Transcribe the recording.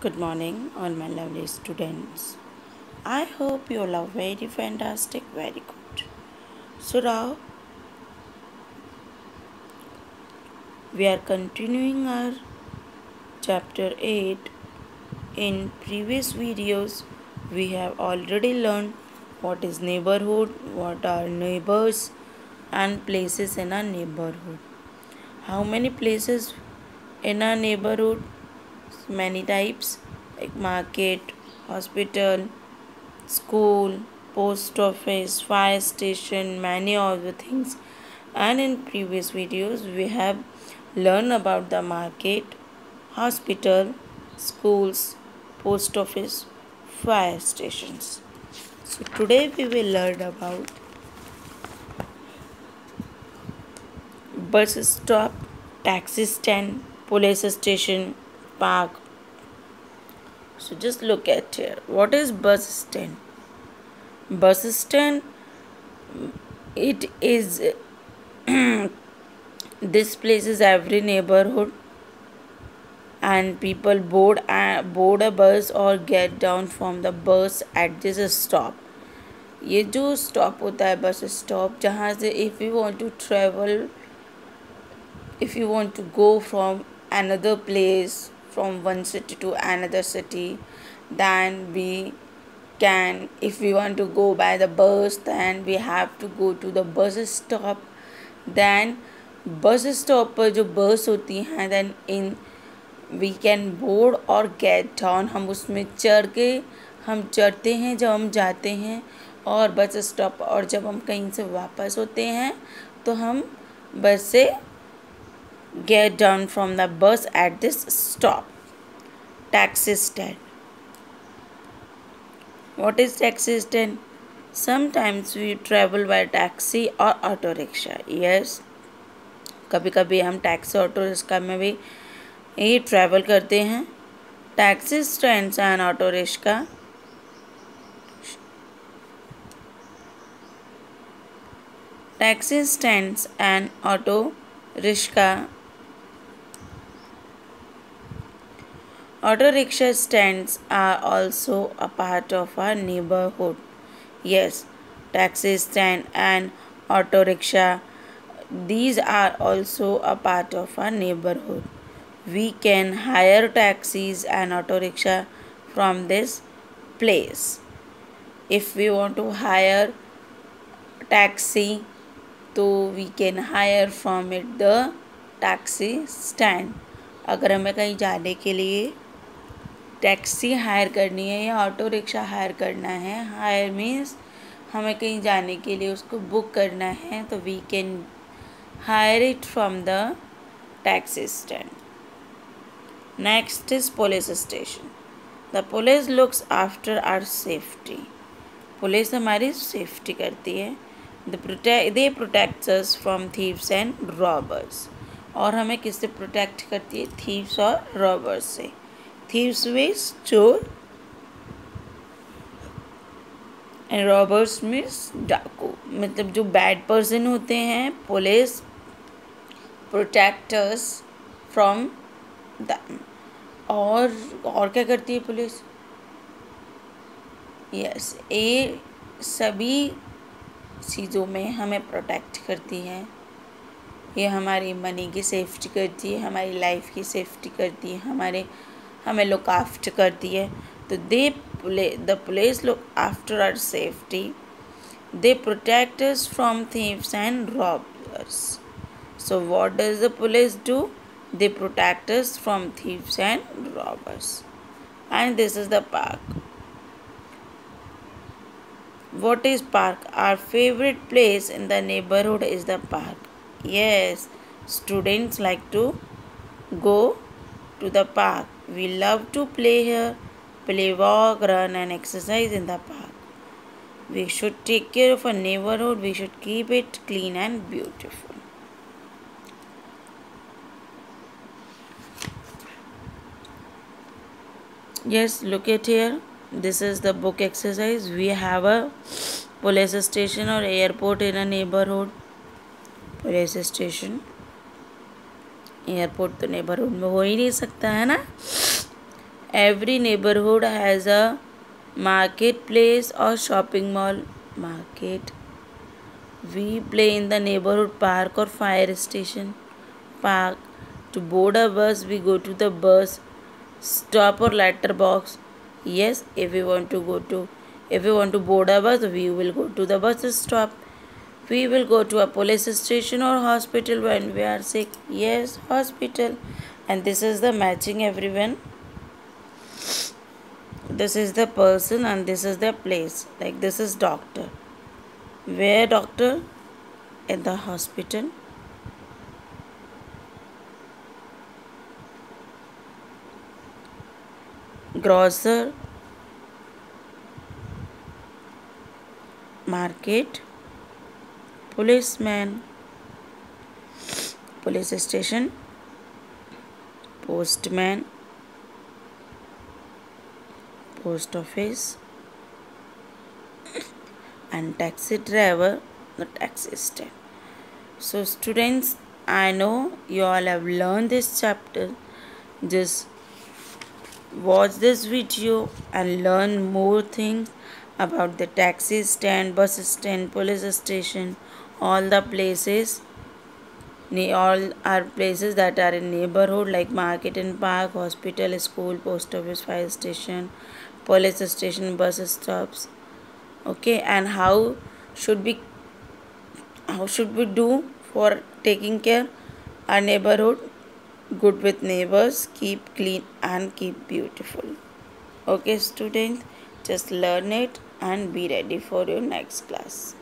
Good morning, all my lovely students. I hope you all are very fantastic, very good. So now we are continuing our chapter 8. In previous videos, we have already learned what is neighborhood, what are neighbors, and places in our neighborhood. How many places in our neighborhood? Many types like market, hospital, school, post office, fire station, many other things. And in previous videos, we have learned about the market, hospital, schools, post office, fire stations. So today we will learn about bus stop, taxi stand, police station, park. So just look at here. What is bus stand? Bus stand, it is this places every neighborhood and people board a bus or get down from the bus at this stop. ये जो stop होता है bus stop जहाँ से if you want to go from another place from one city to another city, then we can, if we want to go by the bus, then we have to go to the bus stop. Then bus stop पर जो bus होती हैं then in we can board और get down, हम उसमें हम चढ़ते हैं जब हम जाते हैं और बस स्टॉप, और जब हम कहीं से वापस होते हैं तो हम बस से get down from the bus at this stop. Taxi stand. What is taxi stand? Sometimes we travel by taxi or auto rickshaw. Yes, कभी कभी हम टैक्सी ऑटो रिक्शा में भी ये ट्रैवल करते हैं. Taxi stands and auto rickshaw taxi stands and auto rickshaw stands are also a part of our neighborhood. Yes, taxi stand and auto rickshaw, these are also a part of our neighborhood. We can hire taxis and auto rickshaw from this place. If we want to hire taxi, तो we can hire from it the taxi stand. अगर हमें कहीं जाने के लिए taxi hire करनी है या ऑटो रिक्शा हायर करना है, हायर मीन्स हमें कहीं जाने के लिए उसको बुक करना है, तो we can hire it from the taxi stand. Next is police station. The police looks after our safety. Police हमारी सेफ्टी करती है. They protect us from thieves and robbers. और हमें किससे प्रोटेक्ट करती है? थीव्स और रॉबर्स से. थीव्स मीन्स चोर एंड रॉबर्स मीन्स डाकू, मतलब जो बैड पर्सन होते हैं. Police protect us from them. और क्या करती है पुलिस? यस, ये सभी चीज़ों में हमें प्रोटेक्ट करती है. ये हमारी मनी की सेफ्टी करती है, हमारी लाइफ की सेफ्टी करती है, हमें लुक आफ्टर करती है. तो the police look after our safety. They protect us from thieves and robbers. So what does the police do? They protect us from thieves and robbers. And this is the park. What is park? Our favorite place in the neighborhood is the park. Yes, students like to go to the park. We love to play here, walk, run and exercise in the park. We should take care of our neighborhood. We should keep it clean and beautiful. Yes, look at here. This is the book exercise. We have a police station or airport in a neighborhood. Police station, airport तो neighbourhood में हो ही नहीं सकता है ना. Every neighborhood has a marketplace or shopping mall. Market. We play in the neighborhood park or fire station. Park. To board a bus, we go to the bus stop or letter box. Yes, if we want to board a bus, we will go to the bus stop. We will go to a police station or hospital when we are sick. Yes, hospital. And this is the matching, everyone. This is the person and this is the place. Like this is doctor. Where doctor? At the hospital. Grocer. Market. Policeman. Police station. Postman. Post office. And taxi driver, the taxi stand. So students, I know you all have learned this chapter. Just watch this video and learn more things about the taxi stand, bus stand, police station, all the places. All are places that are in neighborhood like market and park, hospital, school, post office, fire station, police station, bus stops. Okay, and should we how should we do for taking care our neighborhood? Good with neighbors, keep clean and keep beautiful. Okay, students, just learn it and be ready for your next class.